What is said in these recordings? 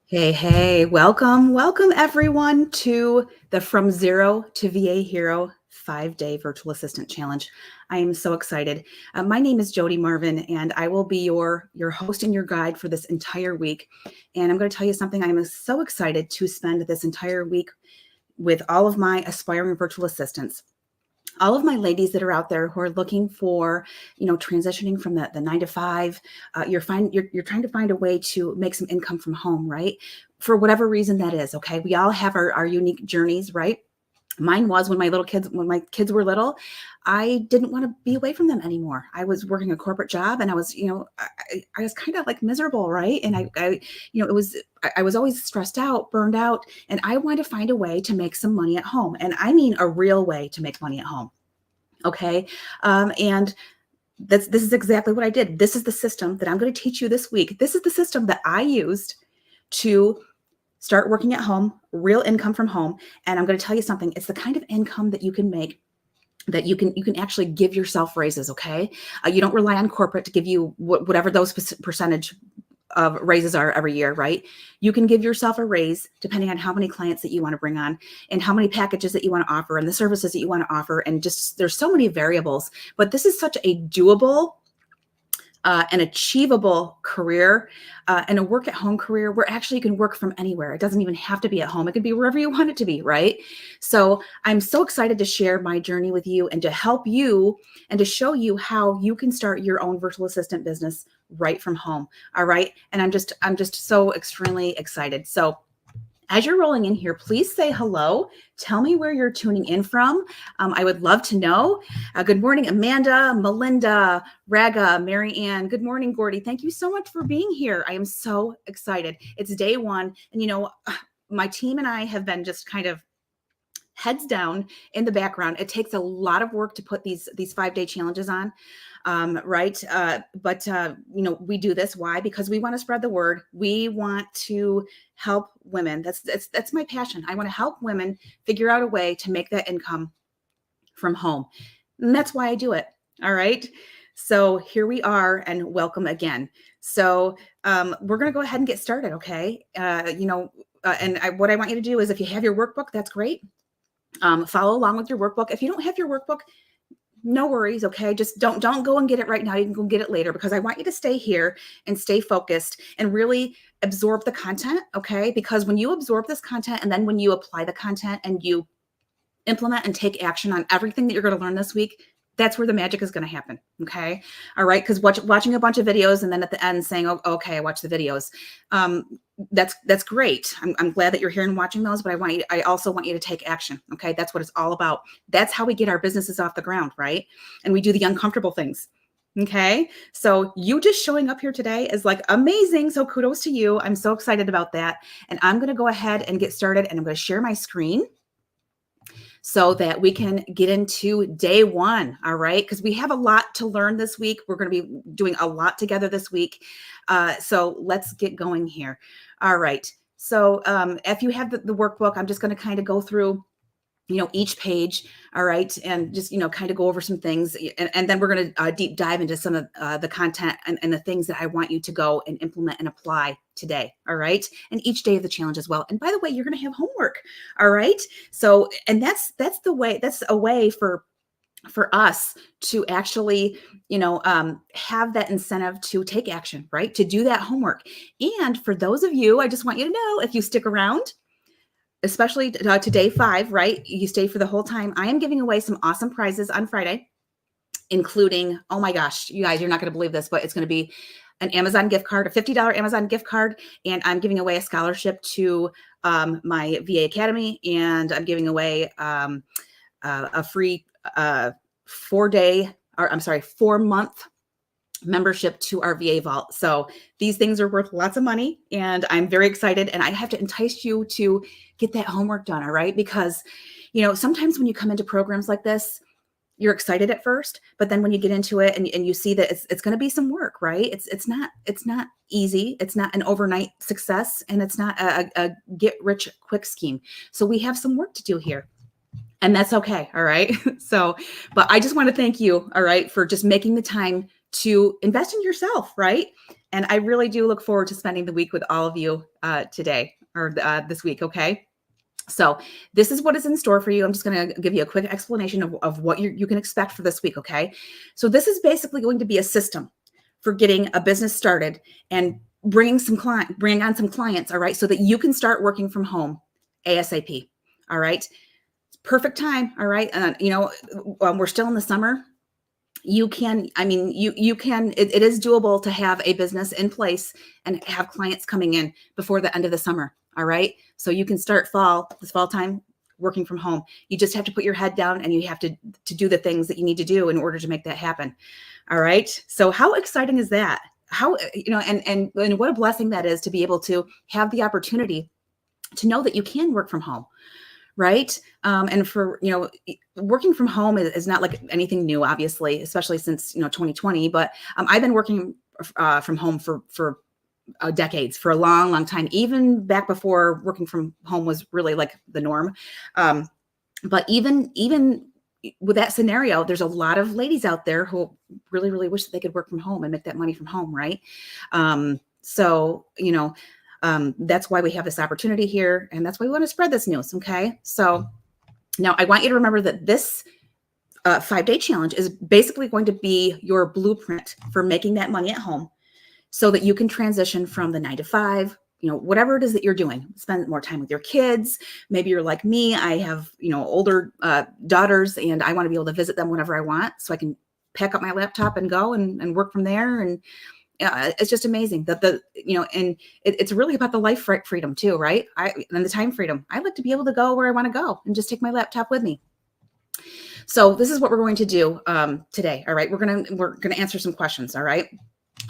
Hey, hey, welcome everyone to the From Zero to VA Hero 5-day virtual assistant challenge. I am so excited. My name is Jody Marvin, and I will be your host and your guide for this entire week. And I'm going to tell you something. I'm so excited to spend this entire week with all of my aspiring virtual assistants, all of my ladies that are out there who are looking for, transitioning from the 9 to 5. You're trying to find a way to make some income from home, right? For whatever reason that is. Okay, we all have our unique journeys, right? Mine was when my kids were little. I didn't want to be away from them anymore. I was working a corporate job, and I was, I was kind of like miserable, right? And I was always stressed out, burned out, and I wanted to find a way to make some money at home. And I mean a real way to make money at home. Okay. And this is exactly what I did. This is the system that I'm going to teach you this week. This is the system that I used to start working at home, real income from home. And I'm going to tell you something. It's the kind of income that you can make that you can actually give yourself raises. Okay. You don't rely on corporate to give you whatever those percentage of raises are every year, right? You can give yourself a raise depending on how many clients that you want to bring on and how many packages that you want to offer and the services that you want to offer. And just there's so many variables, but this is such a doable an achievable career and a work at home career where actually you can work from anywhere. It doesn't even have to be at home. It can be wherever you want it to be, right? So I'm so excited to share my journey with you and to help you and to show you how you can start your own virtual assistant business right from home. All right. And I'm just so extremely excited. So as you're rolling in here, please say hello. Tell me where you're tuning in from. I would love to know. Good morning, Amanda, Melinda, Raga, Mary Ann. Good morning, Gordy. Thank you so much for being here. I am so excited. It's day one. And, my team and I have been just kind of heads down in the background. It takes a lot of work to put these 5-day challenges on. Right. But we do this. Why? Because we want to spread the word. We want to help women. That's my passion. I want to help women figure out a way to make that income from home. And that's why I do it. All right. So here we are, and welcome again. So we're going to go ahead and get started. Okay. What I want you to do is, if you have your workbook, that's great. Follow along with your workbook. If you don't have your workbook, no worries. Okay. Just don't go and get it right now. You can go get it later, because I want you to stay here and stay focused and really absorb the content. Okay. Because when you absorb this content and then when you apply the content and you implement and take action on everything that you're going to learn this week, that's where the magic is going to happen. Okay. All right. Because watching a bunch of videos and then at the end saying, oh, okay, I watched the videos. That's great. I'm glad that you're here and watching those, but I also want you to take action. Okay. That's what it's all about. That's how we get our businesses off the ground. Right. And we do the uncomfortable things. Okay. So you just showing up here today is like amazing. So kudos to you. I'm so excited about that. And I'm going to go ahead and get started, and I'm going to share my screen so that we can get into day one. All right. Because we have a lot to learn this week. We're going to be doing a lot together this week. So let's get going here. All right. So if you have the workbook, I'm just going to kind of go through each page. All right. And just, kind of go over some things. And then we're going to deep dive into some of the content and the things that I want you to go and implement and apply today. All right. And each day of the challenge as well. And by the way, you're going to have homework. All right. So, and that's a way for us to actually, have that incentive to take action, right? To do that homework. And for those of you, I just want you to know, if you stick around, especially to day 5, right? You stay for the whole time. I am giving away some awesome prizes on Friday, including, oh my gosh, you guys, you're not going to believe this, but it's going to be an Amazon gift card, a $50 Amazon gift card. And I'm giving away a scholarship to my VA Academy. And I'm giving away a free 4-month membership to our VA Vault. So these things are worth lots of money, and I'm very excited. And I have to entice you to get that homework done. All right. Because, sometimes when you come into programs like this, you're excited at first, but then when you get into it and you see that it's going to be some work, right? It's not easy. It's not an overnight success, and it's not a get rich quick scheme. So we have some work to do here. And that's okay. All right. So, but I just want to thank you. All right. For just making the time to invest in yourself, right? And I really do look forward to spending the week with all of you today or this week, okay? So this is what is in store for you. I'm just going to give you a quick explanation of what you can expect for this week, okay? So this is basically going to be a system for getting a business started and bringing on some clients, all right, so that you can start working from home ASAP, all right? Perfect time, all right? We're still in the summer. You can, it is doable to have a business in place and have clients coming in before the end of the summer. All right. So you can start this fall time working from home. You just have to put your head down and you have to do the things that you need to do in order to make that happen. All right. So how exciting is that? How, and what a blessing that is to be able to have the opportunity to know that you can work from home. Right. And for, working from home is not like anything new, obviously, especially since, 2020. But I've been working from home for decades, for a long, long time, even back before working from home was really like the norm. But even with that scenario, there's a lot of ladies out there who really, really wish that they could work from home and make that money from home. Right. That's why we have this opportunity here. And that's why we want to spread this news. Okay. So now I want you to remember that this 5-day challenge is basically going to be your blueprint for making that money at home so that you can transition from the 9 to 5, whatever it is that you're doing, spend more time with your kids. Maybe you're like me. I have, older daughters and I want to be able to visit them whenever I want. So I can pack up my laptop and go and work from there. And it's just amazing that and it's really about the life freedom too, right? And the time freedom. I like to be able to go where I want to go and just take my laptop with me. So this is what we're going to do today. All right. We're going to answer some questions. All right.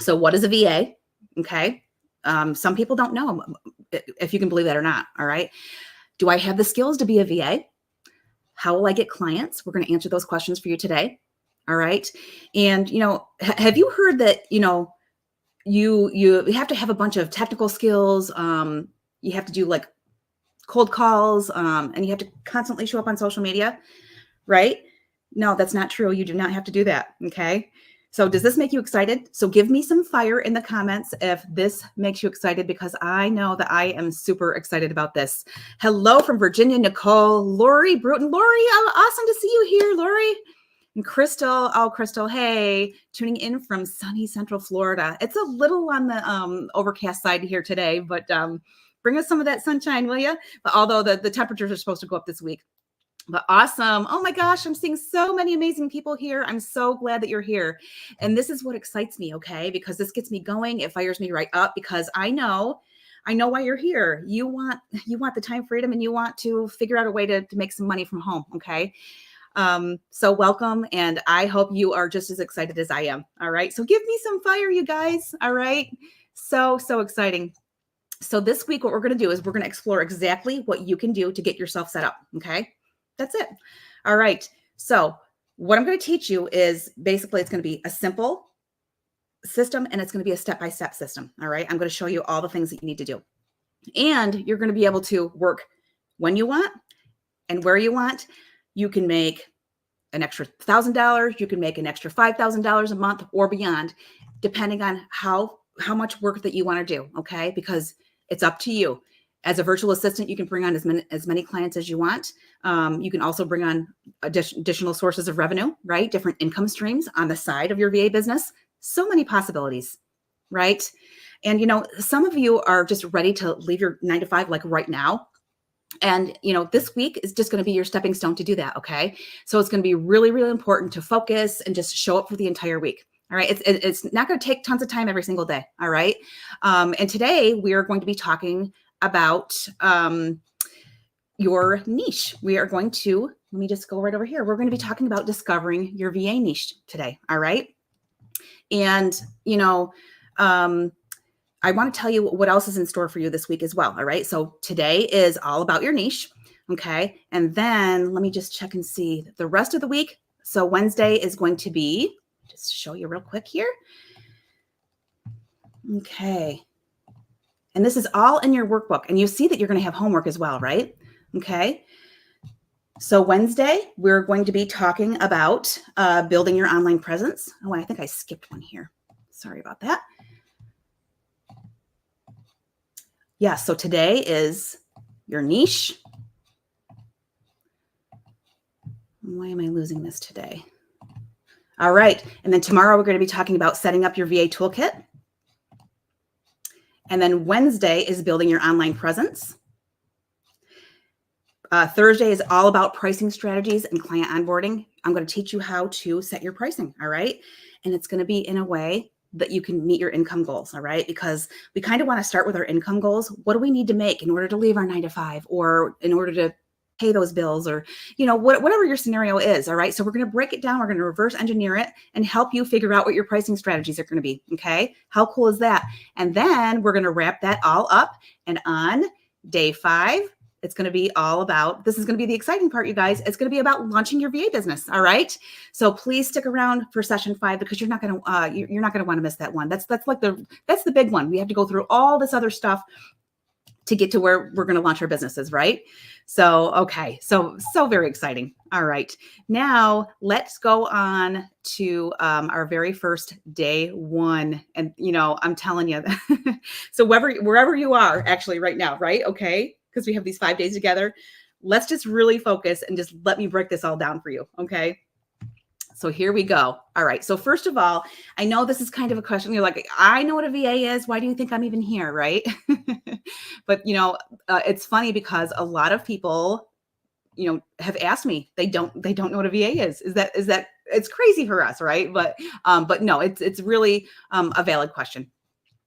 So what is a VA? Okay. Some people don't know if you can believe that or not. All right. Do I have the skills to be a VA? How will I get clients? We're going to answer those questions for you today. All right. And, have you heard that, you have to have a bunch of technical skills. You have to do like cold calls, and you have to constantly show up on social media, right? No, that's not true. You do not have to do that. Okay. So does this make you excited? So give me some fire in the comments if this makes you excited, because I know that I am super excited about this. Hello from Virginia, Nicole, Lori Bruton. Lori, awesome to see you here, Lori. And Crystal, Crystal, hey, tuning in from sunny Central Florida. It's a little on the overcast side here today, but bring us some of that sunshine, will you? But although the temperatures are supposed to go up this week. But awesome. Oh my gosh, I'm seeing so many amazing people here. I'm so glad that you're here. And this is what excites me, okay? Because this gets me going. It fires me right up because I know why you're here. You want the time freedom and you want to figure out a way to make some money from home, okay? So welcome. And I hope you are just as excited as I am. All right. So give me some fire, you guys. All right. So exciting. So this week, what we're going to do is we're going to explore exactly what you can do to get yourself set up. Okay. That's it. All right. So what I'm going to teach you is basically it's going to be a simple system and it's going to be a step-by-step system. All right. I'm going to show you all the things that you need to do. And you're going to be able to work when you want and where you want. You can make an extra $1,000. You can make an extra $5,000 a month or beyond, depending on how much work that you want to do. Okay. Because it's up to you. As a virtual assistant, you can bring on as many clients as you want. You can also bring on additional sources of revenue, right? Different income streams on the side of your VA business. So many possibilities, right? And, some of you are just ready to leave your 9 to 5 like right now. And, this week is just going to be your stepping stone to do that. Okay. So it's going to be really, really important to focus and just show up for the entire week. All right. It's not going to take tons of time every single day. All right. And today we are going to be talking about your niche. We are going to, let me just go right over here. We're going to be talking about discovering your VA niche today. All right. And, I want to tell you what else is in store for you this week as well. All right. So today is all about your niche. Okay. And then let me just check and see the rest of the week. So Wednesday is going to be, just show you real quick here. Okay. And this is all in your workbook. And you see that you're going to have homework as well, right? Okay. So Wednesday, we're going to be talking about building your online presence. Oh, I think I skipped one here. Sorry about that. Yeah, so today is your niche. Why am I losing this today? All right. And then tomorrow we're going to be talking about setting up your VA toolkit. And then Wednesday is building your online presence. Thursday is all about pricing strategies and client onboarding. I'm going to teach you how to set your pricing. All right. And it's going to be in a way that you can meet your income goals. All right. Because we kind of want to start with our income goals. What do we need to make in order to leave our 9-to-5 or in order to pay those bills or, whatever your scenario is. All right. So we're going to break it down. We're going to reverse engineer it and help you figure out what your pricing strategies are going to be. Okay. How cool is that? And then we're going to wrap that all up. And on day 5, it's going to be all about, this is going to be the exciting part, you guys. It's going to be about launching your VA business. All right. So please stick around for session 5 because you're not going to want to miss that one. That's the big one. We have to go through all this other stuff to get to where we're going to launch our businesses. Right. So, okay. So very exciting. All right. Now let's go on to our very first day 1. And, I'm telling you, so wherever you are actually right now, right. Okay. Because we have these 5 days together. Let's just really focus and just let me break this all down for you. Okay. So here we go. All right. So first of all, I know this is kind of a question. You're like, I know what a VA is. Why do you think I'm even here? Right. But, it's funny because a lot of people, have asked me, they don't know what a VA is. Is that it's crazy for us. Right. But no, it's really a valid question.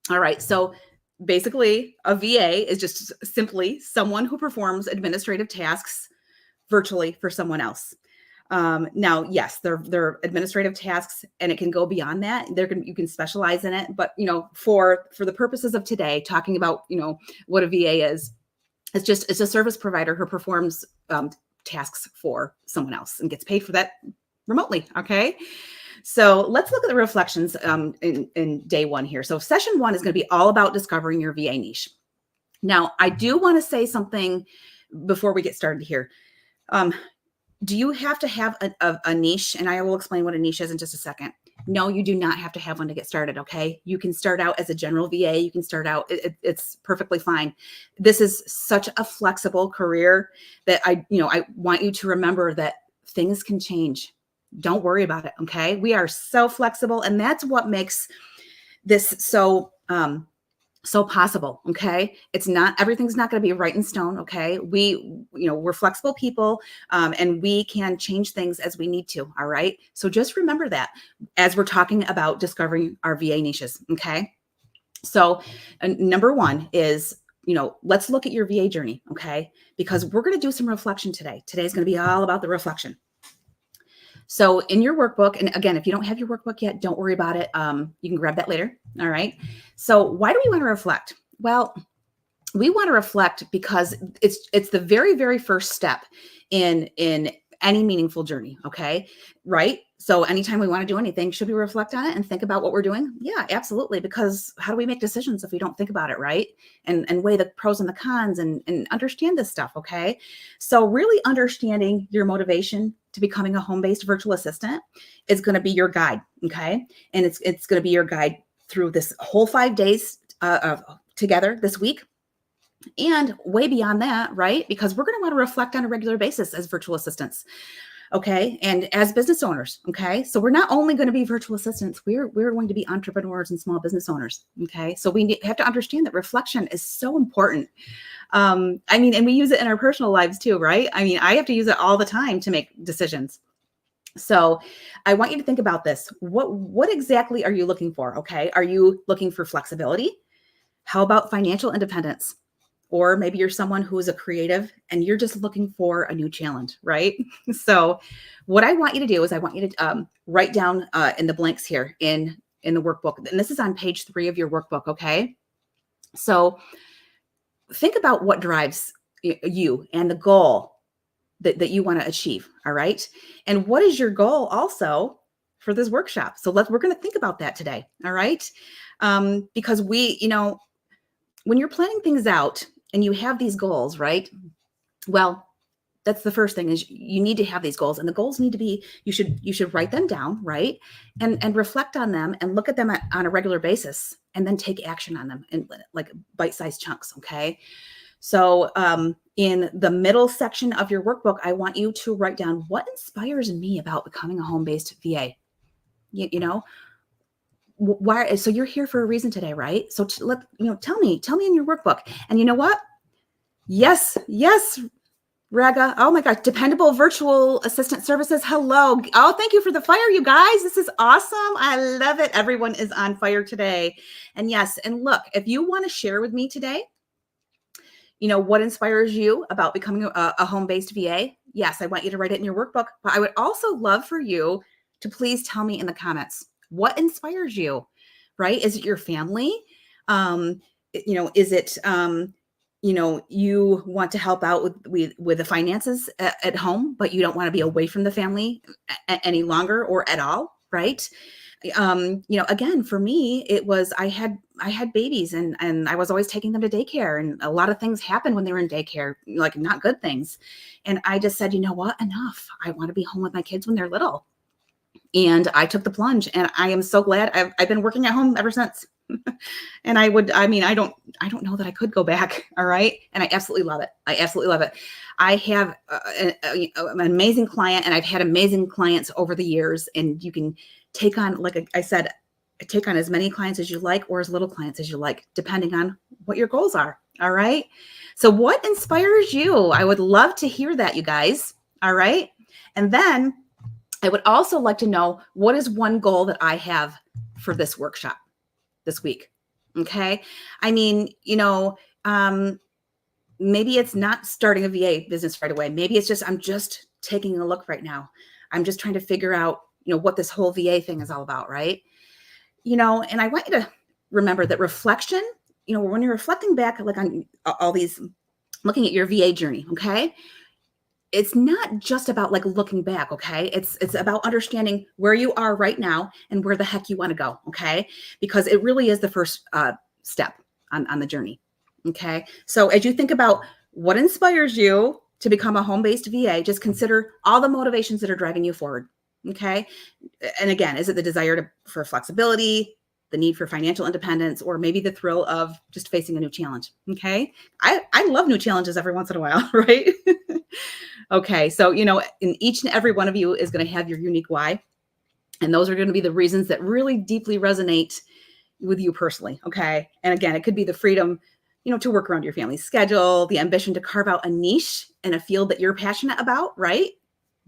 All right. So basically, a VA is just simply someone who performs administrative tasks virtually for someone else. Now, yes, they're administrative tasks, and it can go beyond that. You can specialize in it, but for the purposes of today, talking about what a VA is, it's a service provider who performs tasks for someone else and gets paid for that remotely. Okay. So let's look at the reflections in day 1 here. So session 1 is going to be all about discovering your VA niche. Now, I do want to say something before we get started here. Do you have to have a niche? And I will explain what a niche is in just a second. No, you do not have to have one to get started. Okay. You can start out as a general VA. You can start out. It's perfectly fine. This is such a flexible career that I want you to remember that things can change. Don't worry about it. Okay. We are so flexible. And that's what makes this so possible. Okay. Everything's not going to be right in stone. Okay. We're flexible people, and we can change things as we need to. All right. So just remember that as we're talking about discovering our VA niches. Okay. So number 1 is, let's look at your VA journey. Okay. Because we're going to do some reflection today. Today's going to be all about the reflection. So in your workbook, and again, if you don't have your workbook yet, don't worry about it. You can grab that later. All right. So why do we want to reflect? Well, we want to reflect because it's the very, very first step in any meaningful journey. Okay. Right. So anytime we want to do anything, should we reflect on it and think about what we're doing? Yeah, absolutely. Because how do we make decisions if we don't think about it? Right. And weigh the pros and the cons and understand this stuff. Okay. So really understanding your motivation to becoming a home-based virtual assistant is going to be your guide. Okay. And it's going to be your guide through this whole 5 days together this week. And way beyond that, right? Because we're going to want to reflect on a regular basis as virtual assistants. Okay. And as business owners. Okay. So we're not only going to be virtual assistants, we're going to be entrepreneurs and small business owners. Okay. So we have to understand that reflection is so important. And we use it in our personal lives too, right? I have to use it all the time to make decisions. So I want you to think about this. What exactly are you looking for? Okay. Are you looking for flexibility? How about financial independence? Or maybe you're someone who is a creative and you're just looking for a new challenge, right? So what I want you to do is I want you to write down in the blanks here in the workbook. And this is on page 3 of your workbook, okay? So think about what drives you and the goal that you want to achieve, all right? And what is your goal also for this workshop? So we're going to think about that today, all right? Because when you're planning things out and you have these goals, right? Well, that's the first thing, is you need to have these goals, and the goals need to be, you should write them down, right? And reflect on them and look at them on a regular basis, and then take action on them in like bite-sized chunks. Okay. So in the middle section of your workbook, I want you to write down what inspires me about becoming a home-based VA. You know, why? So you're here for a reason today, right? So tell me in your workbook. And you know what? Yes, Raga. Oh my gosh, dependable virtual assistant services. Hello. Oh, thank you for the fire, you guys. This is awesome. I love it. Everyone is on fire today. And yes, and look, if you want to share with me today, what inspires you about becoming a home-based VA? Yes, I want you to write it in your workbook, but I would also love for you to please tell me in the comments what inspires you, right? Is it your family? Is it, you want to help out with the finances at home, but you don't want to be away from the family any longer or at all, right? Again, for me, it was, I had babies and I was always taking them to daycare, and a lot of things happened when they were in daycare, like not good things. And I just said, you know what, enough. I want to be home with my kids when they're little. And I took the plunge, and I am so glad. I've been working at home ever since. And I don't know that I could go back. All right. And I absolutely love it. I have an amazing client, and I've had amazing clients over the years, and you can take on, like I said, take on as many clients as you like, or as little clients as you like, depending on what your goals are. All right. So what inspires you? I would love to hear that, you guys. All right. And then I would also like to know, what is one goal that I have for this workshop this week? Okay. I mean, maybe it's not starting a VA business right away. Maybe it's just, I'm just taking a look right now. I'm just trying to figure out, what this whole VA thing is all about. Right. And I want you to remember that reflection, when you're reflecting back, like on all these, looking at your VA journey. Okay. It's not just about like looking back. Okay. It's about understanding where you are right now and where the heck you want to go. Okay. Because it really is the first step on the journey. Okay. So as you think about what inspires you to become a home-based VA, just consider all the motivations that are driving you forward. Okay. And again, is it the desire for flexibility, the need for financial independence, or maybe the thrill of just facing a new challenge? Okay. I love new challenges every once in a while, right? Okay. So, in each and every one of you is going to have your unique why. And those are going to be the reasons that really deeply resonate with you personally. Okay. And again, it could be the freedom, to work around your family's schedule, the ambition to carve out a niche in a field that you're passionate about, right?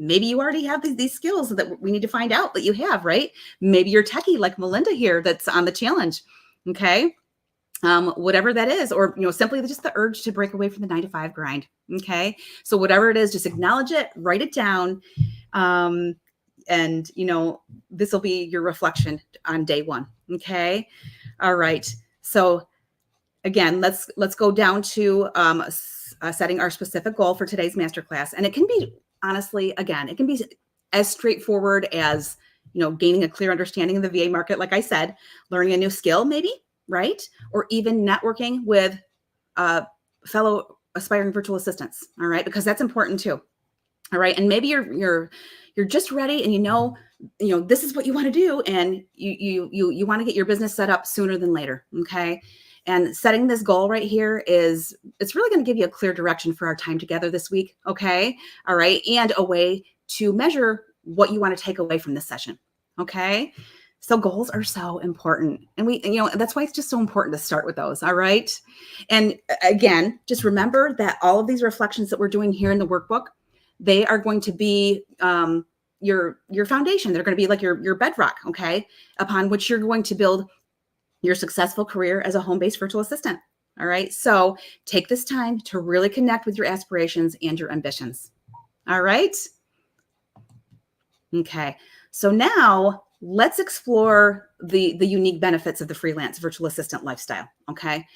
Maybe you already have these skills that we need to find out that you have, right? Maybe you're techie like Melinda here that's on the challenge. Okay. Whatever that is, or, simply just the urge to break away from the 9-to-5 grind. Okay. So whatever it is, just acknowledge it, write it down. And, this will be your reflection on day one. Okay. All right. So again, let's go down to setting our specific goal for today's masterclass. And it can be, honestly, again, it can be as straightforward as, gaining a clear understanding of the VA market. Like I said, learning a new skill, maybe, right? Or even networking with fellow aspiring virtual assistants. All right. Because that's important too. All right. And maybe you're just ready, and this is what you want to do. And you want to get your business set up sooner than later. Okay. And setting this goal right here it's really going to give you a clear direction for our time together this week. Okay. All right. And a way to measure what you want to take away from this session. Okay. So goals are so important. And that's why it's just so important to start with those. All right. And again, just remember that all of these reflections that we're doing here in the workbook, they are going to be your foundation. They're going to be like your bedrock. Okay. Upon which you're going to build your successful career as a home-based virtual assistant. All right. So take this time to really connect with your aspirations and your ambitions. All right. Okay. So now let's explore the unique benefits of the freelance virtual assistant lifestyle. Okay.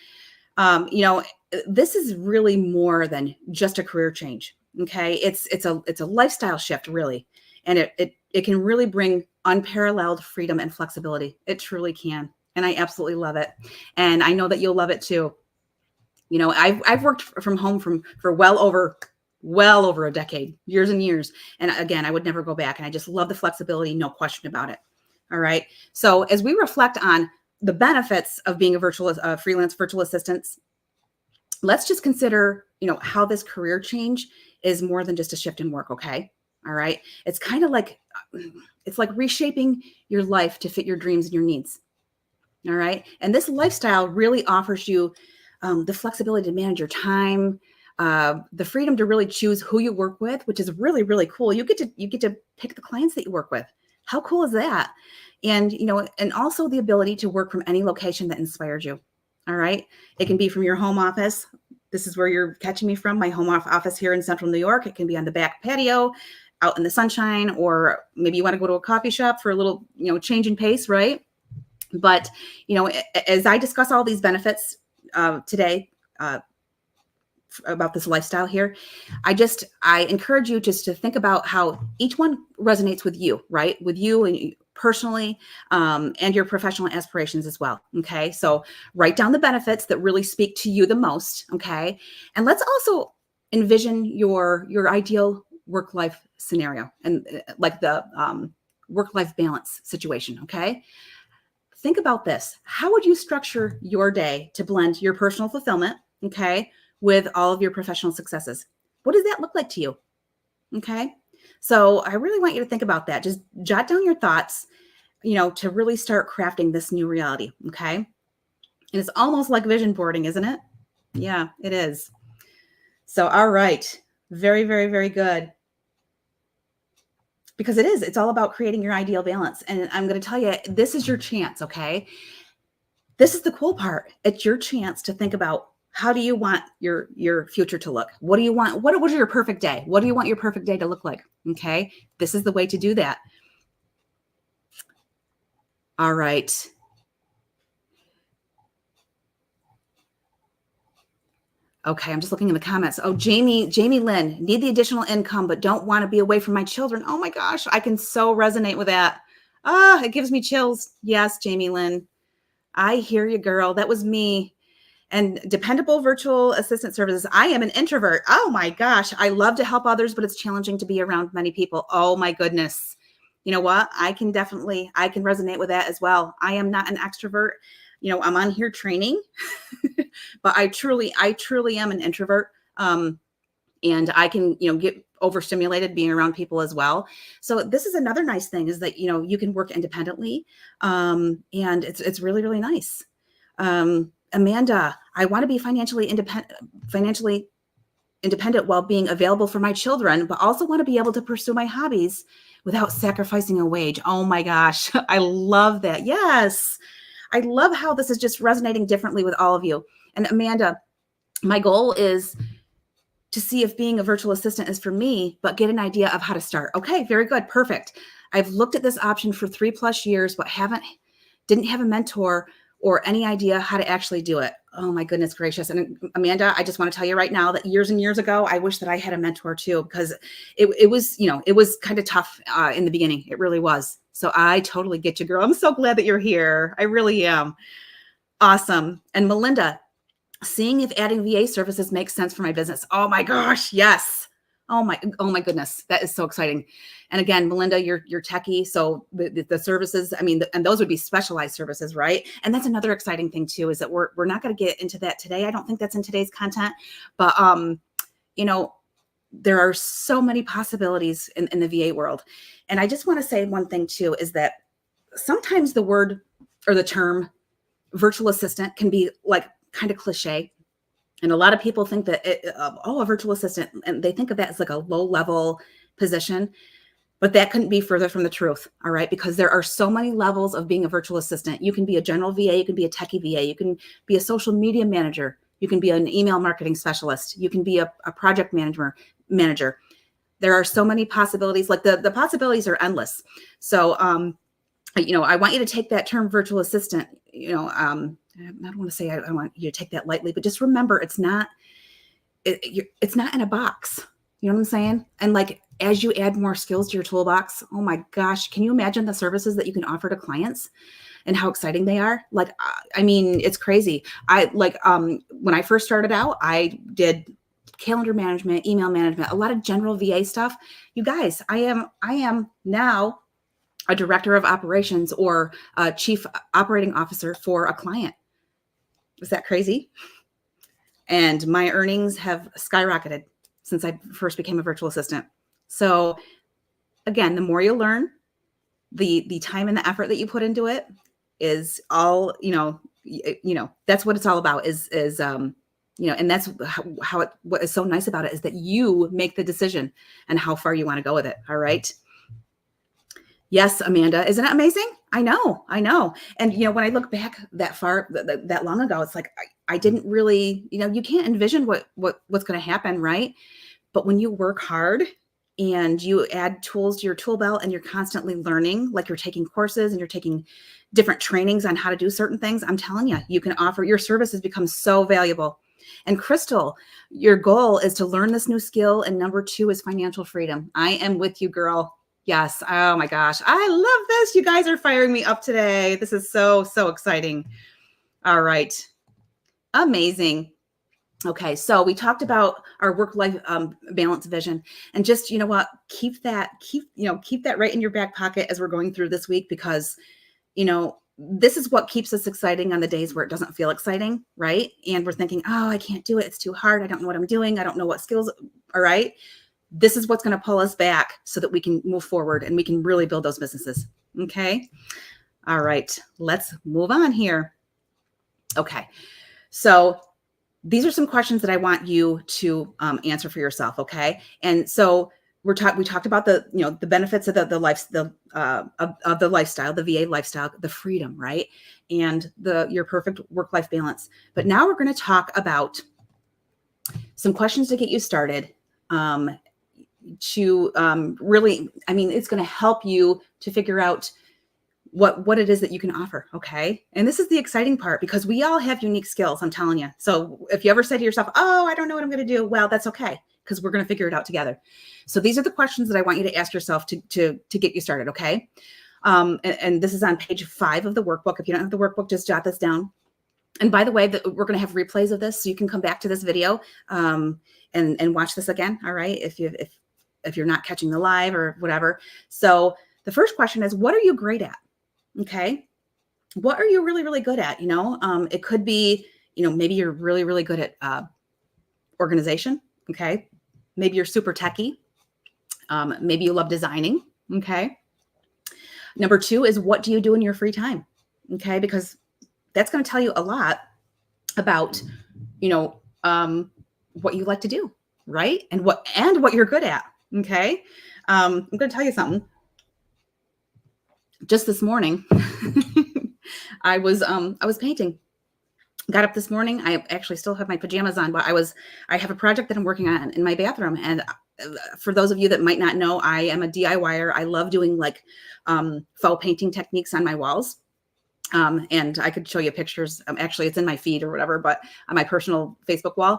This is really more than just a career change. Okay. It's a lifestyle shift, really. And it can really bring unparalleled freedom and flexibility. It truly can. And I absolutely love it. And I know that you'll love it too. I've worked from home for well over well over a decade, years and years. And again, I would never go back. And I just love the flexibility, no question about it. All right. So as we reflect on the benefits of being a freelance virtual assistant, let's just consider, how this career change is more than just a shift in work. Okay. All right. It's kind of like, it's like reshaping your life to fit your dreams and your needs. All right. And this lifestyle really offers you the flexibility to manage your time, the freedom to really choose who you work with, which is really, really cool. You get to pick the clients that you work with. How cool is that? And, and also the ability to work from any location that inspires you. All right. It can be from your home office. This is where you're catching me from, my home office here in Central New York. It can be on the back patio, out in the sunshine, or maybe you want to go to a coffee shop for a little, change in pace, right? But, as I discuss all these benefits today about this lifestyle here, I encourage you just to think about how each one resonates with you, right? With you and personally, and your professional aspirations as well. Okay. So write down the benefits that really speak to you the most. Okay. And let's also envision your ideal work-life scenario and like the work-life balance situation. Okay. Think about this. How would you structure your day to blend your personal fulfillment, okay, with all of your professional successes? What does that look like to you? Okay. So I really want you to think about that. Just jot down your thoughts, to really start crafting this new reality. Okay. And it's almost like vision boarding, isn't it? Yeah, it is. So, all right. Very, very, very good. Because it's all about creating your ideal balance. And I'm going to tell you, this is your chance. Okay. This is the cool part. It's your chance to think about, how do you want your future to look? What do you want? What is your perfect day? What do you want your perfect day to look like? Okay. This is the way to do that. All right. Okay, I'm just looking in the comments. Oh, Jamie Lynn, need the additional income, but don't want to be away from my children. Oh my gosh, I can so resonate with that. It gives me chills. Yes, Jamie Lynn, I hear you, girl. That was me. And dependable virtual assistant services. I am an introvert. Oh my gosh, I love to help others, but it's challenging to be around many people. Oh my goodness. You know what? I can resonate with that as well. I am not an extrovert. I'm on here training, but I truly am an introvert. And I can, get overstimulated being around people as well. So this is another nice thing, is that, you can work independently. And it's really, really nice. Amanda, I want to be financially independent while being available for my children, but also want to be able to pursue my hobbies without sacrificing a wage. Oh my gosh. I love that. Yes. I love how this is just resonating differently with all of you. And Amanda, my goal is to see if being a virtual assistant is for me, but get an idea of how to start. Okay, very good. Perfect. I've looked at this option for 3+ years, but didn't have a mentor or any idea how to actually do it. Oh my goodness gracious. And Amanda, I just want to tell you right now that years and years ago, I wish that I had a mentor too, because it was, it was kind of tough in the beginning. It really was. So I totally get you, girl. I'm so glad that you're here. I really am. Awesome. And Melinda, seeing if adding VA services makes sense for my business. Oh my gosh. Yes. Oh my goodness. That is so exciting. And again, Melinda, you're techie. So the services, and those would be specialized services, right? And that's another exciting thing too, is that we're not going to get into that today. I don't think that's in today's content, but there are so many possibilities in the VA world. And I just want to say one thing too, is that sometimes the word or the term virtual assistant can be like kind of cliche. And a lot of people think that, a virtual assistant, and they think of that as like a low level position, but that couldn't be further from the truth. All right. Because there are so many levels of being a virtual assistant. You can be a general VA, you can be a techie VA, you can be a social media manager, you can be an email marketing specialist, you can be a project manager. There are so many possibilities. Like the possibilities are endless. So, I want you to take that term virtual assistant, I don't want to say I want you to take that lightly, but just remember, it's not in a box. You know what I'm saying? And like, as you add more skills to your toolbox, oh my gosh, can you imagine the services that you can offer to clients and how exciting they are? Like, it's crazy. When I first started out, I did calendar management, email management, a lot of general VA stuff. You guys, I am now a director of operations or a chief operating officer for a client. Is that crazy? And my earnings have skyrocketed since I first became a virtual assistant. So again, the more you learn, the time and the effort that you put into it is all, that's what it's all about and that's what is so nice about it is that you make the decision and how far you want to go with it. All right. Yes, Amanda, isn't it amazing? I know. And, when I look back that far, that long ago, it's like, I didn't really, you can't envision what's going to happen. Right. But when you work hard and you add tools to your tool belt and you're constantly learning, like you're taking courses and you're taking different trainings on how to do certain things, I'm telling you, you can offer your services become so valuable. And Crystal, your goal is to learn this new skill. And number 2 is financial freedom. I am with you, girl. Yes. Oh my gosh. I love this. You guys are firing me up today. This is so, so exciting. All right. Amazing. Okay. So we talked about our work-life balance vision, and just, keep that right in your back pocket as we're going through this week, because, this is what keeps us exciting on the days where it doesn't feel exciting. Right. And we're thinking, oh, I can't do it. It's too hard. I don't know what I'm doing. I don't know what skills. All right. This is what's going to pull us back so that we can move forward and we can really build those businesses. Okay. All right. Let's move on here. Okay. So these are some questions that I want you to answer for yourself. Okay. And so we talked about the benefits of the lifestyle, the VA lifestyle, the freedom, right? And your perfect work-life balance. But now we're going to talk about some questions to get you started. Really, it's going to help you to figure out what it is that you can offer. Okay. And this is the exciting part, because we all have unique skills. I'm telling you. So if you ever say to yourself, oh, I don't know what I'm going to do. Well, that's okay, because we're going to figure it out together. So these are the questions that I want you to ask yourself to get you started. Okay. And this is on page 5 of the workbook. If you don't have the workbook, just jot this down. And by the way, we're going to have replays of this, so you can come back to this video and watch this again. All right. If you're not catching the live or whatever. So the first question is, what are you great at? Okay. What are you really, really good at? It could be, maybe you're really, really good at organization. Okay. Maybe you're super techie. Maybe you love designing. Okay. Number 2 is, what do you do in your free time? Okay. Because that's going to tell you a lot about, what you like to do. Right. And what you're good at. Okay. I'm going to tell you something. Just this morning, I was painting. Got up this morning. I actually still have my pajamas on, but I have a project that I'm working on in my bathroom. And for those of you that might not know, I am a DIYer. I love doing faux painting techniques on my walls. And I could show you pictures. Actually, it's in my feed or whatever, but on my personal Facebook wall.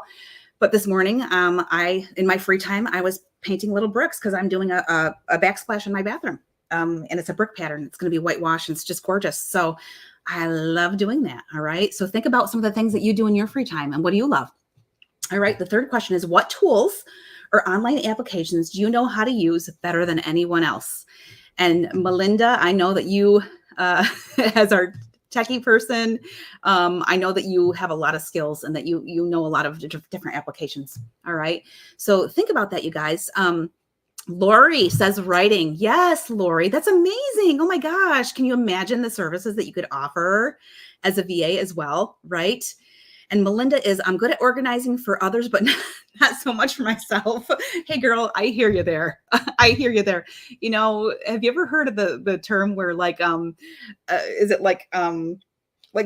But this morning, in my free time, I was painting little bricks, because I'm doing a backsplash in my bathroom. And it's a brick pattern. It's going to be whitewashed, and it's just gorgeous. So I love doing that. All right. So think about some of the things that you do in your free time, and what do you love? All right. The third question is, what tools or online applications do you know how to use better than anyone else? And Melinda, I know that you, as our techie person, I know that you have a lot of skills and that you know a lot of different applications. All right. So think about that, you guys. Lori says writing. Yes, Lori, that's amazing. Oh my gosh. Can you imagine the services that you could offer as a VA as well? Right. And Melinda is, I'm good at organizing for others, but not so much for myself. Hey girl, I hear you there. I hear you there. Have you ever heard of the term where is it like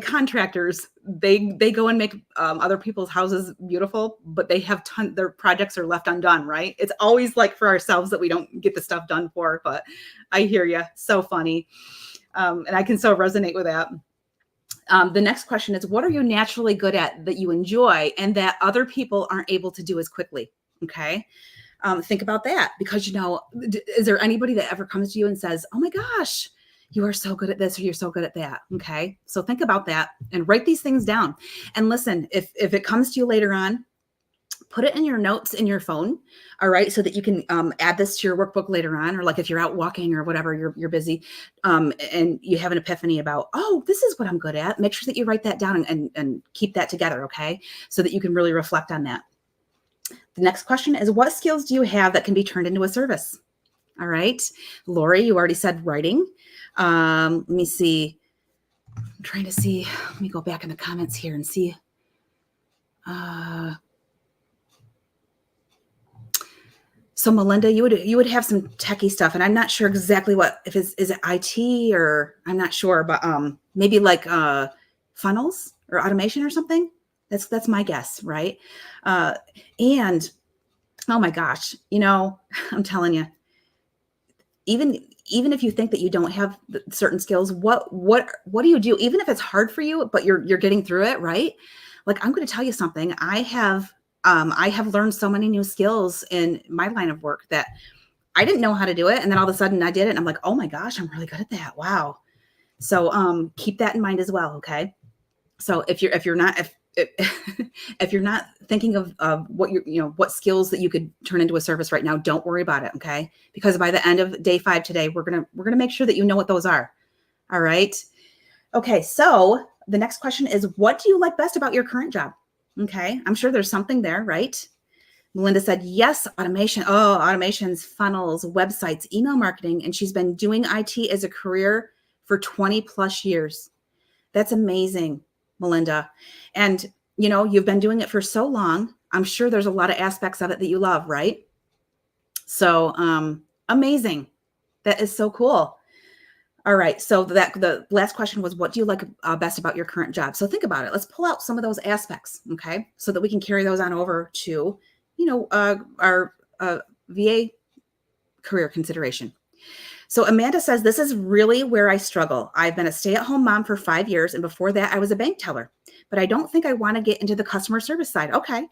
contractors, they go and make other people's houses beautiful, but they have their projects are left undone, right? It's always for ourselves that we don't get the stuff done for, but I hear you. So funny. And I can so resonate with that. The next question is, what are you naturally good at that you enjoy and that other people aren't able to do as quickly? Okay. Think about that, because, is there anybody that ever comes to you and says, oh my gosh, you are so good at this, or you're so good at that. Okay. So think about that and write these things down. And listen, if it comes to you later on, put it in your notes in your phone. All right. So that you can add this to your workbook later on, or like if you're out walking or whatever, you're busy and you have an epiphany about, oh, this is what I'm good at. Make sure that you write that down and keep that together. Okay. So that you can really reflect on that. The next question is, what skills do you have that can be turned into a service? All right. Lori, you already said writing. Let me see. I'm trying to see. Let me go back in the comments here and see. So Melinda, you would have some techie stuff, and I'm not sure exactly what, if is it IT or I'm not sure, but maybe like funnels or automation or something. That's my guess, right? And oh my gosh, I'm telling you, even if you think that you don't have certain skills, what do you do? Even if it's hard for you, but you're getting through it, right? Like, I'm going to tell you something. I have learned so many new skills in my line of work that I didn't know how to do it, and then all of a sudden I did it, and I'm like, oh my gosh, I'm really good at that. Wow. So keep that in mind as well. Okay. So if you're not thinking of what what skills that you could turn into a service right now, don't worry about it. Okay. Because by the end of day 5 today, we're going to make sure that you know what those are. All right. Okay. So the next question is, what do you like best about your current job? Okay. I'm sure there's something there, right? Melinda said, yes, automation. Oh, automations, funnels, websites, email marketing. And she's been doing IT as a career for 20 plus years. That's amazing, Melinda. And, you've been doing it for so long. I'm sure there's a lot of aspects of it that you love, right? So amazing. That is so cool. All right. So the last question was, what do you like best about your current job? So think about it. Let's pull out some of those aspects, okay, so that we can carry those on over to, our VA career consideration. So Amanda says, this is really where I struggle. I've been a stay-at-home mom for 5 years, and before that, I was a bank teller. But I don't think I want to get into the customer service side. Okay.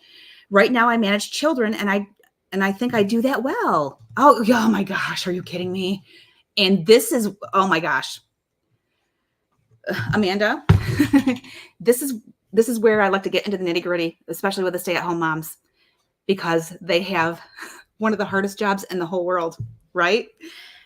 Right now, I manage children, and I think I do that well. Oh my gosh, are you kidding me? And this is, oh my gosh, Amanda, this is where I like to get into the nitty-gritty, especially with the stay-at-home moms, because they have one of the hardest jobs in the whole world, right?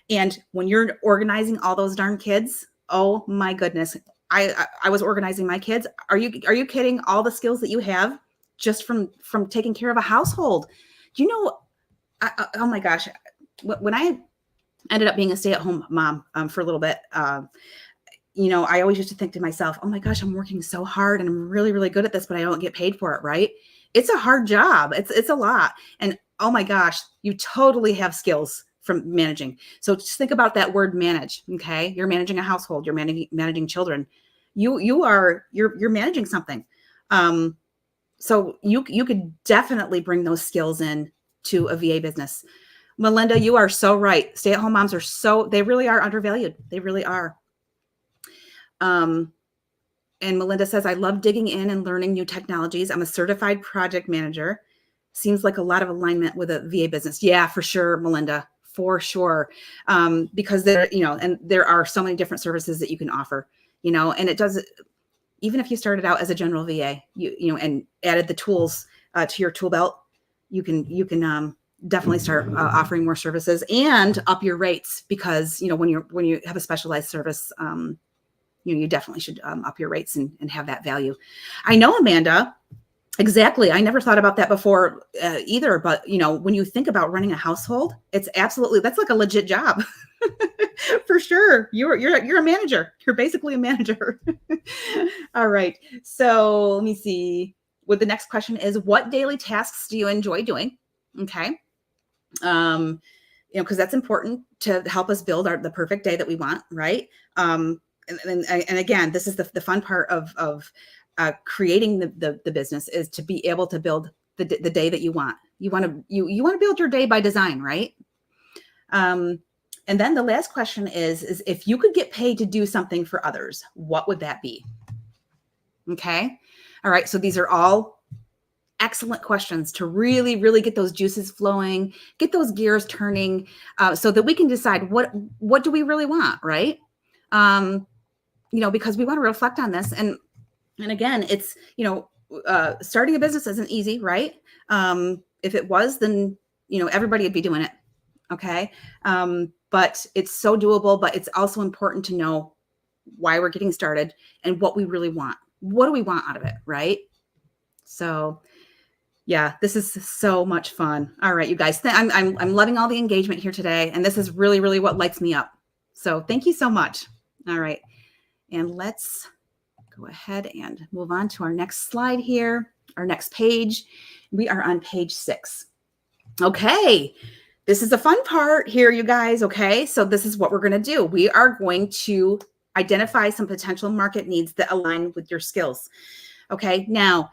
And when you're organizing all those darn kids, oh my goodness, I was organizing my kids. Are you kidding? All the skills that you have just from taking care of a household. Do you know? Oh my gosh, when I ended up being a stay-at-home mom for a little bit, I always used to think to myself, oh my gosh, I'm working so hard and I'm really, really good at this, but I don't get paid for it, right? It's a hard job. It's a lot. And oh my gosh, you totally have skills from managing. So just think about that word manage. Okay. You're managing a household, you're managing children. You're managing something. So you could definitely bring those skills in to a VA business. Melinda, you are so right. Stay-at-home moms they really are undervalued. They really are. And Melinda says, I love digging in and learning new technologies. I'm a certified project manager. Seems like a lot of alignment with a VA business. Yeah, for sure, Melinda, for sure. Because and there are so many different services that you can offer, and it does, even if you started out as a general VA, and added the tools to your tool belt, you can definitely start offering more services and up your rates, because when you have a specialized service, you definitely should up your rates and have that value. I know, Amanda, exactly. I never thought about that before either. But when you think about running a household, that's like a legit job. For sure. You're a manager. You're basically a manager. All right. So let me see. What the next question is, what daily tasks do you enjoy doing? Okay. Because that's important to help us build the perfect day that we want, right? And again, this is the fun part of creating the business, is to be able to build the day that you want. You want to build your day by design, right? And then the last question is if you could get paid to do something for others, what would that be? Okay. All right. So these are all excellent questions to really, really get those juices flowing, get those gears turning, so that we can decide what do we really want, right? Because we want to reflect on this. And again, it's, starting a business isn't easy, right? If it was, then, everybody would be doing it. Okay. But it's so doable, but it's also important to know why we're getting started and what we really want. What do we want out of it? Right. So yeah, this is so much fun. All right, you guys, I'm loving all the engagement here today. And this is really, really what lights me up. So thank you so much. All right. And let's go ahead and move on to our next slide here, our next page. We are on page 6. Okay. This is the fun part here, you guys. Okay. So this is what we're going to do. We are going to identify some potential market needs that align with your skills. Okay. Now,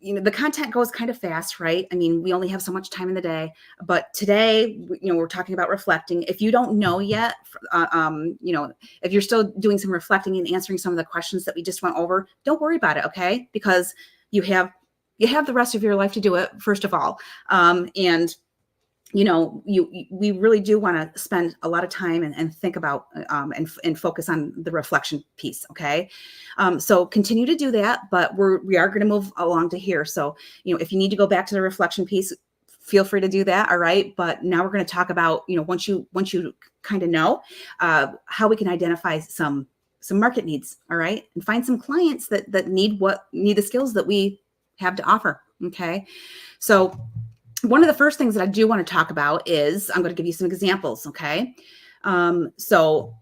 the content goes kind of fast, right? I mean, we only have so much time in the day, but today, we're talking about reflecting. If you don't know yet, if you're still doing some reflecting and answering some of the questions that we just went over, don't worry about it. Okay. Because you have the rest of your life to do it, first of all. And we really do want to spend a lot of time and think about and focus on the reflection piece. Okay. So continue to do that, but we are going to move along to here. So, if you need to go back to the reflection piece, feel free to do that. All right. But now we're going to talk about, once you kind of know how we can identify some market needs. All right. And find some clients that need the skills that we have to offer. Okay. So one of the first things that I do want to talk about is I'm going to give you some examples. Okay. So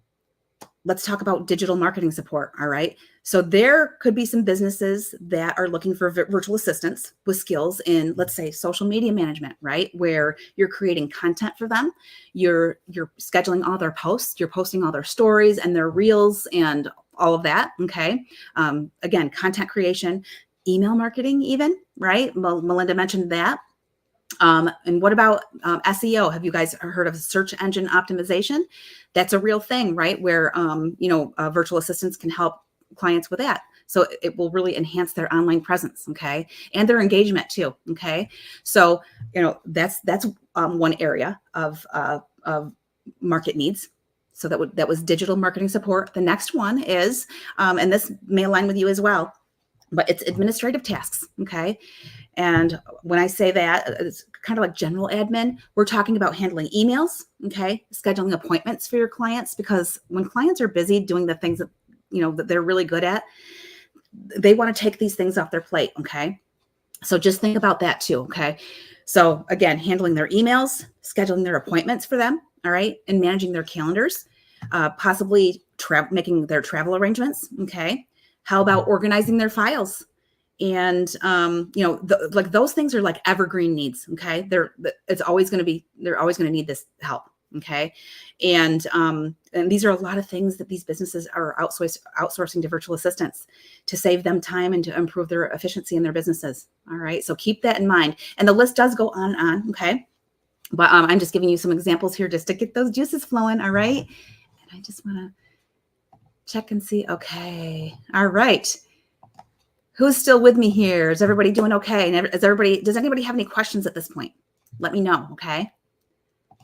let's talk about digital marketing support. All right. So there could be some businesses that are looking for virtual assistants with skills in, let's say, social media management, right? Where you're creating content for them. You're scheduling all their posts, you're posting all their stories and their reels and all of that. Okay. Again, content creation, email marketing even, right? Melinda mentioned that. And what about SEO? Have you guys heard of search engine optimization? That's a real thing, right? Where, virtual assistants can help clients with that. So it will really enhance their online presence. Okay. And their engagement too. Okay. So, that's one area of market needs. So that was digital marketing support. The next one is, and this may align with you as well, but it's administrative tasks. Okay. And when I say that, it's kind of like general admin. We're talking about handling emails, okay, scheduling appointments for your clients, because when clients are busy doing the things that, that they're really good at, they want to take these things off their plate, okay? So just think about that too, okay? So again, handling their emails, scheduling their appointments for them, all right, and managing their calendars, possibly making their travel arrangements, okay? How about organizing their files? And, like those things are like evergreen needs. Okay. They're always going to need this help. Okay. And these are a lot of things that these businesses are outsourcing to virtual assistants to save them time and to improve their efficiency in their businesses. All right. So keep that in mind. And the list does go on and on. Okay. But I'm just giving you some examples here just to get those juices flowing. All right. And I just want to check and see. Okay. All right. Who's still with me here? Is everybody doing okay? And does anybody have any questions at this point? Let me know, okay?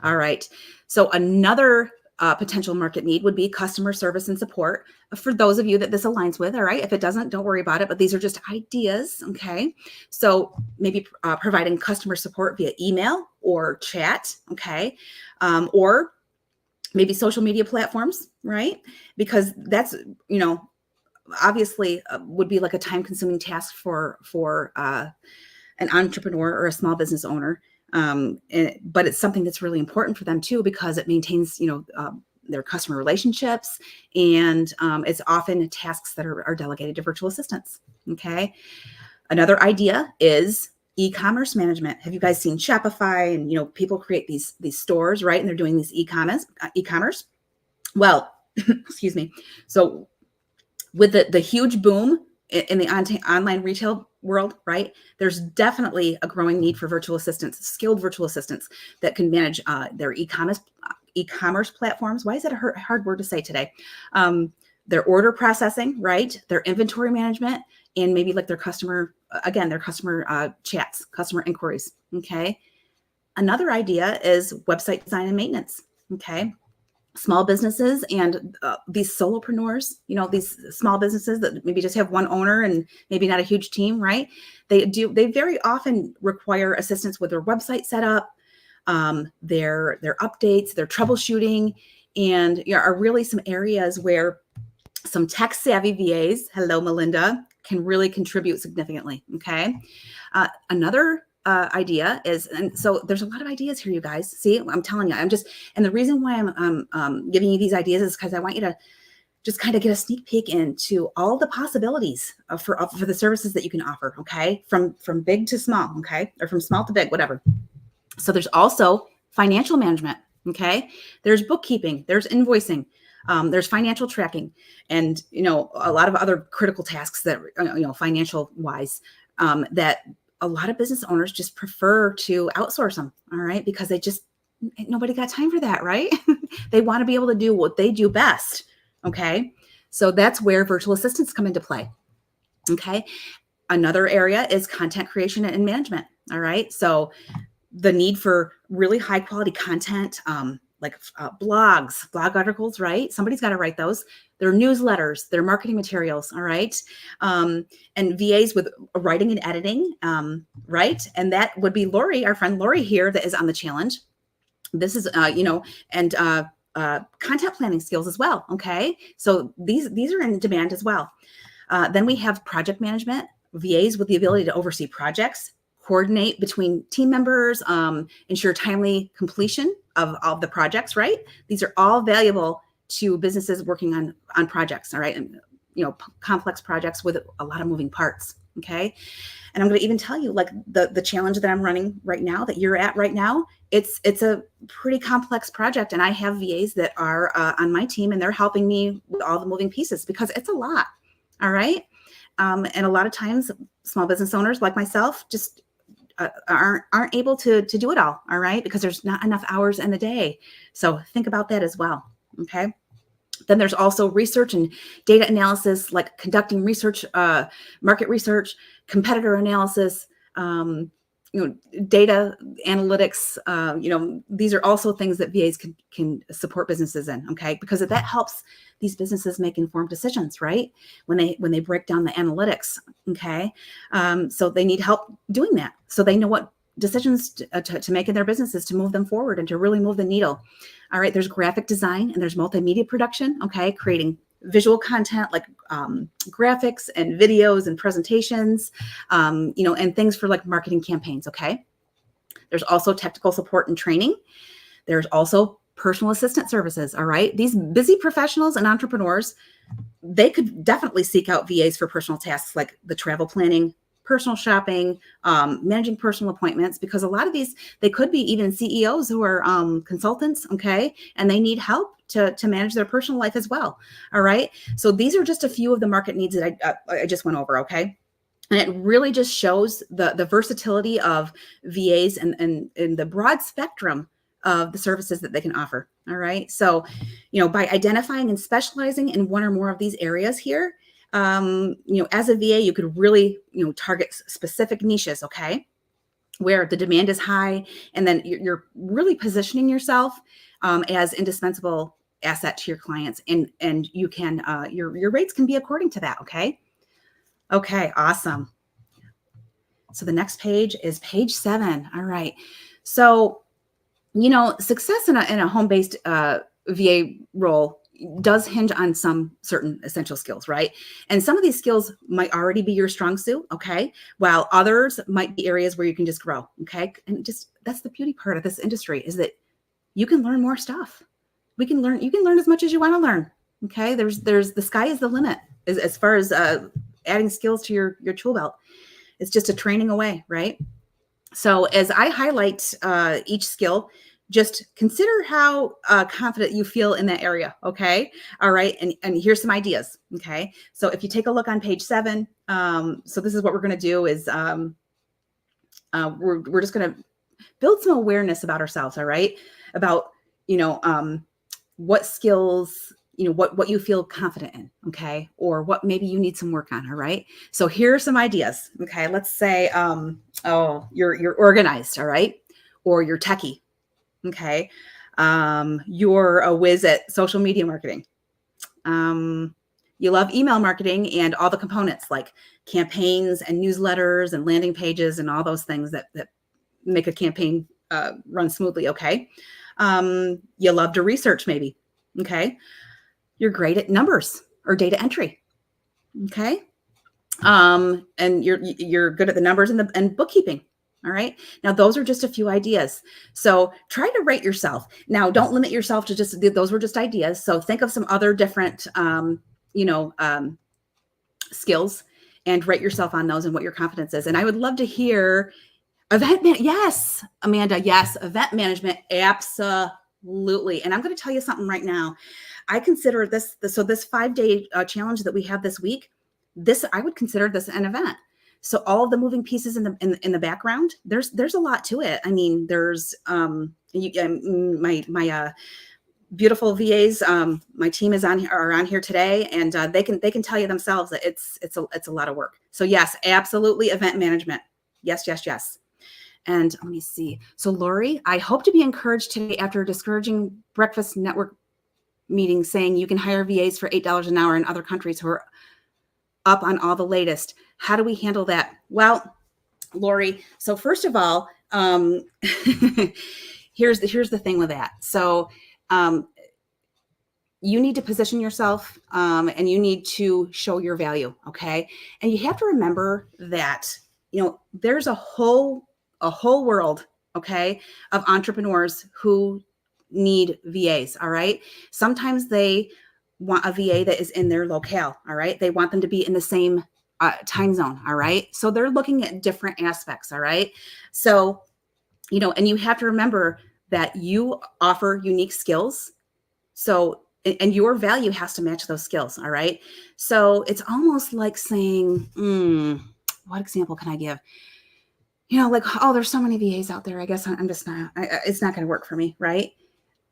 All right. So another potential market need would be customer service and support for those of you that this aligns with, all right? If it doesn't, don't worry about it, but these are just ideas, okay? So maybe providing customer support via email or chat, okay? Or maybe social media platforms, right? Because that's, obviously would be like a time-consuming task for an entrepreneur or a small business owner. But it's something that's really important for them too, because it maintains, their customer relationships, and it's often tasks that are delegated to virtual assistants. Okay. Another idea is e-commerce management. Have you guys seen Shopify? And, people create these stores, right? And they're doing these e-commerce. Well, excuse me. So with the huge boom in the online retail world, right? There's definitely a growing need for virtual assistants, skilled virtual assistants that can manage their e-commerce platforms. Why is that a hard word to say today? Their order processing, right? Their inventory management, and maybe like their customer chats, customer inquiries. Okay. Another idea is website design and maintenance. Okay. small businesses and these solopreneurs, these small businesses that maybe just have one owner and maybe not a huge team, right? They very often require assistance with their website setup, their updates, their troubleshooting, and are really some areas where some tech savvy VAs, hello Melinda, can really contribute significantly. Okay. Another idea is, and so there's a lot of ideas here, you guys. See, I'm telling you, and the reason why I'm giving you these ideas is because I want you to just kind of get a sneak peek into all the possibilities for the services that you can offer. Okay, from big to small. Okay, or from small to big, whatever. So there's also financial management. Okay, there's bookkeeping, there's invoicing. There's financial tracking, and a lot of other critical tasks that financial wise that a lot of business owners just prefer to outsource them. All right, because nobody got time for that, right? They want to be able to do what they do best. Okay, so that's where virtual assistants come into play. Okay, another area is content creation and management. All right, so the need for really high quality content, like blogs, blog articles, right? Somebody's got to write those. Their newsletters, their marketing materials, all right? And VAs with writing and editing, right? And that would be Lori, our friend Lori here that is on the challenge. This is, and content planning skills as well, okay? So these are in demand as well. Then we have project management, VAs with the ability to oversee projects, coordinate between team members, ensure timely completion of all the projects, right? These are all valuable to businesses working on projects, all right? And, complex projects with a lot of moving parts, okay? And I'm going to even tell you, like the challenge that I'm running right now, that you're at right now, it's a pretty complex project. And I have VAs that are on my team, and they're helping me with all the moving pieces because it's a lot, all right? And a lot of times small business owners like myself just aren't able to do it all right, because there's not enough hours in the day. So think about that as well. Okay, then there's also research and data analysis, like conducting research, market research, competitor analysis, data analytics. These are also things that VAs can support businesses in. Okay, because that helps these businesses make informed decisions, right? When they break down the analytics. Okay, so they need help doing that, so they know what decisions to make in their businesses to move them forward and to really move the needle. All right, there's graphic design and there's multimedia production. Okay, creating visual content like graphics and videos and presentations, and things for like marketing campaigns. Okay, there's also technical support and training. There's also personal assistant services. All right, these busy professionals and entrepreneurs, they could definitely seek out VAs for personal tasks like the travel planning, personal shopping, managing personal appointments, because a lot of these, they could be even CEOs who are consultants, okay, and they need help to manage their personal life as well. All right, so these are just a few of the market needs that I just went over. Okay, and it really just shows the versatility of VAs and the broad spectrum of the services that they can offer. All right, so by identifying and specializing in one or more of these areas here, as a VA, you could really, target specific niches, okay, where the demand is high, and then you're really positioning yourself as indispensable asset to your clients, and you can your rates can be according to that. Okay, awesome. So the next page is page 7. All right, so success in a home-based VA role does hinge on some certain essential skills, right? And some of these skills might already be your strong suit, okay? While others might be areas where you can just grow, okay? And that's the beauty part of this industry, is that you can learn more stuff. You can learn as much as you want to learn, okay? There's the sky is the limit as far as adding skills to your tool belt. It's just a training away, right? So as I highlight each skill, just consider how confident you feel in that area. Okay. All right. And here's some ideas. Okay. So if you take a look on page 7, so this is what we're going to do is we're just going to build some awareness about ourselves. All right. About, what skills, what you feel confident in. Okay. Or what maybe you need some work on. All right. So here are some ideas. Okay. Let's say, you're organized. All right. Or you're techie. Okay. You're a whiz at social media marketing. You love email marketing and all the components like campaigns and newsletters and landing pages and all those things that make a campaign run smoothly. Okay. You love to research maybe. Okay. You're great at numbers or data entry. Okay. And you're good at the numbers and bookkeeping. All right. Now, those are just a few ideas. So try to rate yourself. Now, don't limit yourself to just, those were just ideas. So think of some other different, skills and rate yourself on those and what your confidence is. And I would love to hear yes, Amanda. Yes. Event management. Absolutely. And I'm going to tell you something right now. I consider this 5-day challenge that we have this week. I would consider this an event. So all of the moving pieces in the background, there's a lot to it. I mean, there's my beautiful VAs. My team are on here today, and they can tell you themselves that it's a lot of work. So yes, absolutely, event management. Yes. And let me see. So Lori, I hope to be encouraged today after a discouraging breakfast network meeting saying you can hire VAs for $8 an hour in other countries who are up on all the latest. How do we handle that? Well, Lori, so first of all, here's the thing with that. So you need to position yourself and you need to show your value. Okay. And you have to remember that, there's a whole world, okay, of entrepreneurs who need VAs. All right. Sometimes they want a VA that is in their locale. All right. They want them to be in the same time zone. All right. So they're looking at different aspects. All right. So, and you have to remember that you offer unique skills. So, and your value has to match those skills. All right. So it's almost like saying, what example can I give? Like, oh, there's so many VAs out there. I guess I'm just not, it's not going to work for me. Right.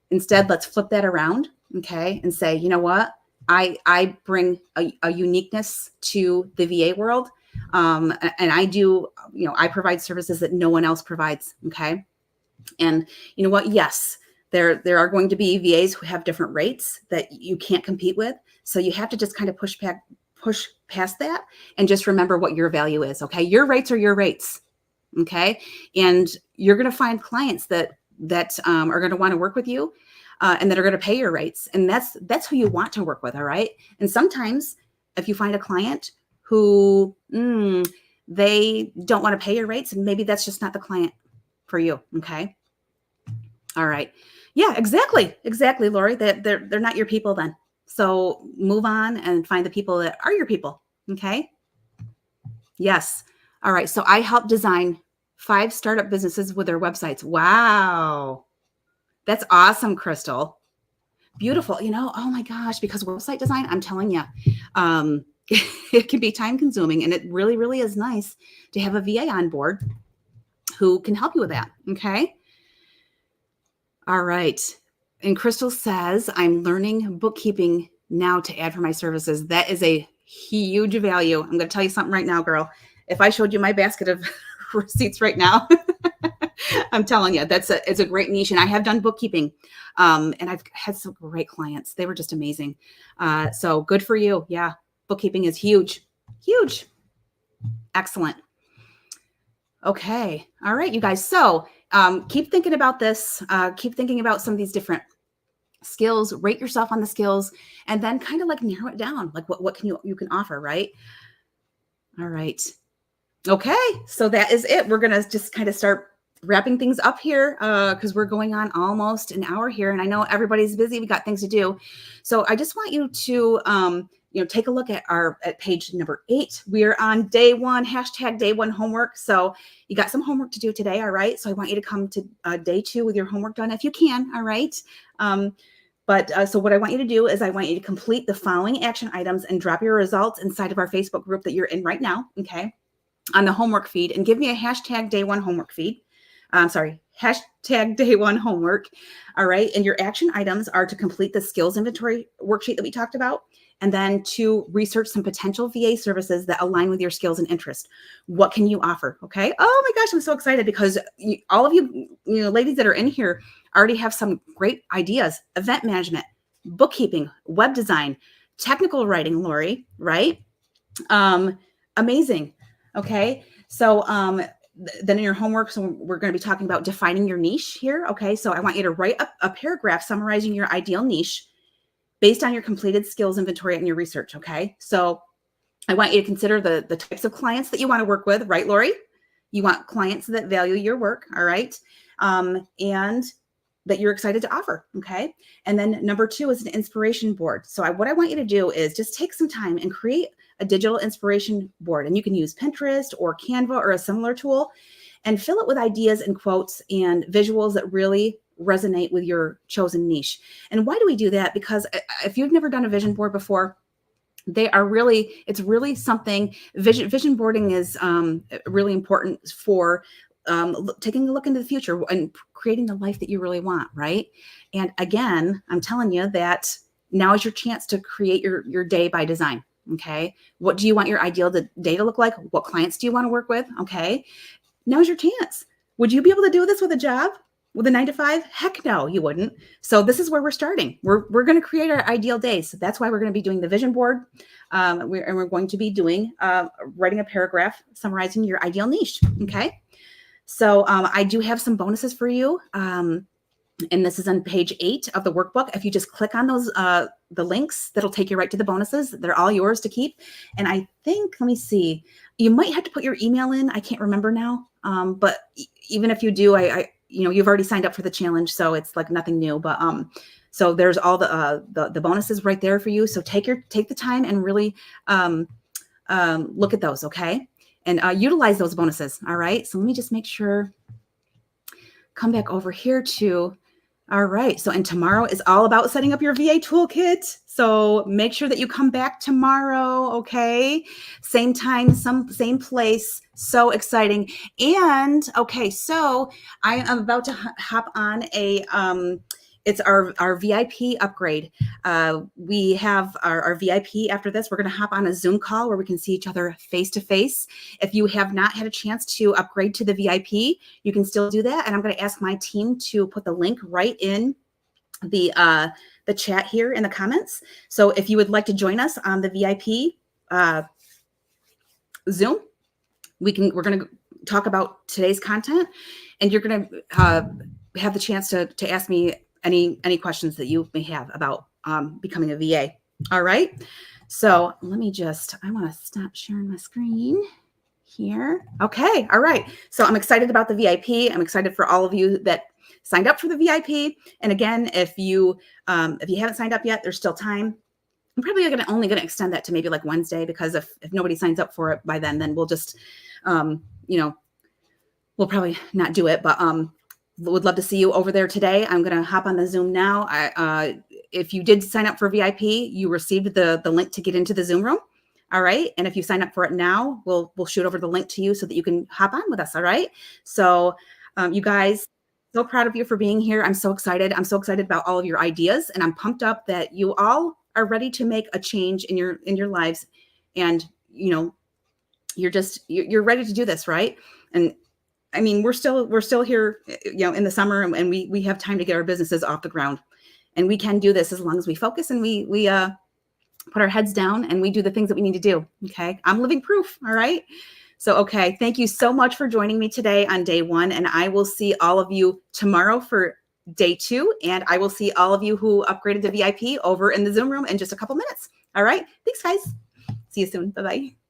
Instead, let's flip that around. Okay. And say, you know what? I bring a uniqueness to the VA world. And I do, I provide services that no one else provides. Okay. And you know what? Yes, there are going to be VAs who have different rates that you can't compete with. So you have to just kind of push past that and just remember what your value is. Okay. Your rates are your rates. Okay. And you're going to find clients that are going to want to work with you. And that are going to pay your rates. And that's who you want to work with. All right. And sometimes if you find a client who they don't want to pay your rates, and maybe that's just not the client for you. Okay. All right. Yeah, exactly. Lori, they're not your people then. So move on and find the people that are your people. Okay. Yes. All right. So I help design 5 startup businesses with their websites. Wow. That's awesome, Crystal. Beautiful. Oh my gosh, because website design, I'm telling you, it can be time consuming, and it really, really is nice to have a VA on board who can help you with that. Okay. All right. And Crystal says, I'm learning bookkeeping now to add for my services. That is a huge value. I'm going to tell you something right now, girl. If I showed you my basket of receipts right now, I'm telling you, it's a great niche. And I have done bookkeeping and I've had some great clients. They were just amazing. So good for you. Yeah. Bookkeeping is huge. Excellent. Okay. All right, you guys. So keep thinking about this. Keep thinking about some of these different skills, rate yourself on the skills, and then kind of like narrow it down. Like what can you can offer, right? All right. Okay. So that is it. We're going to just kind of start wrapping things up here because we're going on almost an hour here. And I know everybody's busy. We got things to do. So I just want you to, take a look at at page number 8. We are on day 1, #day 1 homework. So you got some homework to do today. All right. So I want you to come to day 2 with your homework done if you can. All right. So what I want you to do is I want you to complete the following action items and drop your results inside of our Facebook group that you're in right now. Okay. On the homework feed, and give me a #day 1 homework feed. #day 1 homework. All right. And your action items are to complete the skills inventory worksheet that we talked about, and then to research some potential VA services that align with your skills and interest. What can you offer? Okay. Oh my gosh, I'm so excited because all of you, ladies that are in here already have some great ideas: event management, bookkeeping, web design, technical writing, Lori, right? Amazing. Okay. So, then in your homework, so we're going to be talking about defining your niche here. Okay. So I want you to write a paragraph summarizing your ideal niche based on your completed skills inventory and your research. Okay. So I want you to consider the types of clients that you want to work with, right, Lori? You want clients that value your work. All right. And that you're excited to offer. Okay. And then number 2 is an inspiration board. So what I want you to do is just take some time and create a digital inspiration board. And you can use Pinterest or Canva or a similar tool and fill it with ideas and quotes and visuals that really resonate with your chosen niche. And why do we do that? Because if you've never done a vision board before, it's really something. Vision boarding is really important for taking a look into the future and creating the life that you really want, right? And again, I'm telling you that now is your chance to create your day by design. Okay. What do you want your ideal day to look like? What clients do you want to work with? Okay. Now's your chance. Would you be able to do this with a job? With a 9-to-5? Heck no, you wouldn't. So this is where we're starting. We're going to create our ideal day. So that's why we're going to be doing the vision board. We're going to be doing writing a paragraph summarizing your ideal niche. Okay. So I do have some bonuses for you. And this is on page 8 of the workbook. If you just click on those, the links, that'll take you right to the bonuses. They're all yours to keep. And I think, let me see, you might have to put your email in. I can't remember now. But even if you do, you've already signed up for the challenge, so it's like nothing new. But so there's all the bonuses right there for you. So take the time and really look at those, okay? And utilize those bonuses. All right. So let me just make sure. Come back over here to. All right. So, and tomorrow is all about setting up your VA toolkit. So make sure that you come back tomorrow. Okay. Same time, same place. So exciting. And okay. So I am about to hop on it's our VIP upgrade. We have our VIP after this. We're going to hop on a Zoom call where we can see each other face to face. If you have not had a chance to upgrade to the VIP, you can still do that. And I'm going to ask my team to put the link right in the chat here in the comments. So if you would like to join us on the VIP Zoom, we're going to talk about today's content, and you're going to have the chance to ask me any questions that you may have about becoming a VA. All right. So I want to stop sharing my screen here. Okay. All right. So I'm excited about the VIP. I'm excited for all of you that signed up for the VIP. And again, if you haven't signed up yet, there's still time. I'm probably only going to extend that to maybe like Wednesday, because if nobody signs up for it by then we'll just, we'll probably not do it, but would love to see you over there today. I'm going to hop on the Zoom now. If you did sign up for VIP, you received the link to get into the Zoom room. All right. And if you sign up for it now, we'll shoot over the link to you so that you can hop on with us. All right. So you guys, so proud of you for being here. I'm so excited. I'm so excited about all of your ideas, and I'm pumped up that you all are ready to make a change in your lives. And, you're ready to do this. Right. And I mean, we're still here, in the summer, and we have time to get our businesses off the ground, and we can do this as long as we focus and we put our heads down and we do the things that we need to do. Okay. I'm living proof. All right. So, okay. Thank you so much for joining me today on day 1. And I will see all of you tomorrow for day 2. And I will see all of you who upgraded to VIP over in the Zoom room in just a couple minutes. All right. Thanks, guys. See you soon. Bye-bye.